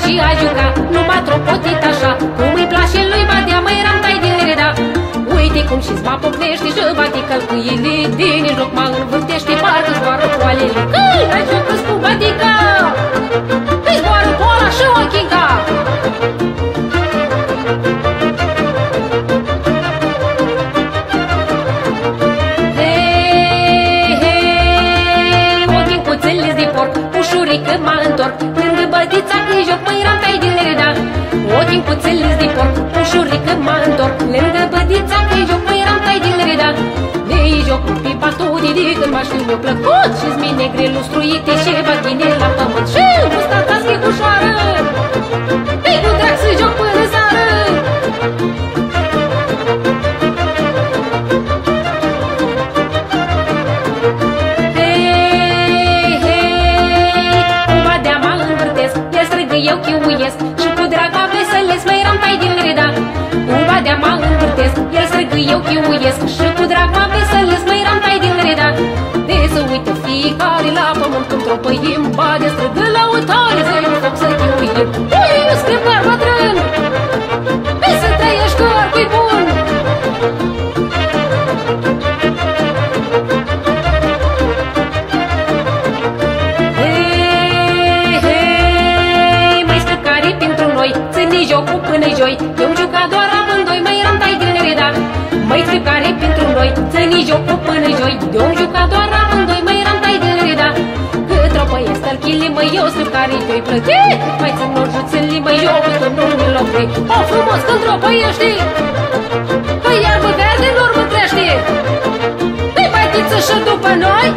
Și a jucat, nu m-a tropotit așa, cum îi place lui Badea, măi ramtai din reda. Uite cum și-ți mă pocnește și bate călcuiele, din joc mă învârtește, parcă zboară poalele. Îi, ai jocă-ți cu badica, îi zboară poala și ochica. Hei, hei, o din cuțele-s de porc, ușurică mă întorc, lângă bădița că-i joc, măi ramtai din reda. O din cuțele-s de porc, ușurică mă întorc, lângă bădița că-i joc, măi ramtai din reda. Ne-i joc cu pipa studii de când m-aș fi-mi plăcut, și-s mine greu lustruite și batine la pământ. Și mustata-s că-i ușoară, ei cu drag să joc până seară. Hei, hei, cu Badea mă învârtesc, el strigă, eu chiuiesc, și cu drag mă veselesc, măi ramtai din reda. Cu Badea mă învârtesc, el strigă, eu chiuiesc, și cu drag mă veselesc, măi ramtai din reda. De să uită fiecare la pământ când tropăim, Badea strigă lăutare, să-i un foc să chiuim. Ui, nu screpar bătrân, vei să trăiești corpul bun. Hei, hei, mai scăcare pentru noi, ține jocul până-i joi, eu-mi juca doar amândoi, măi ramtai din reda. Măi scăcare pentru noi, ține jocul până-i joi, eu-mi juca doar amândoi, măi ramtai din reda. Cât tropăiesc tărchile, măi, eu scăcare te-i plătit, mai țin orjuțele, măi, jocul tu nu mi-l opri. O frumos când tropăiești, că iarbă verde în urmă crește, dă-i bătiță și după noi.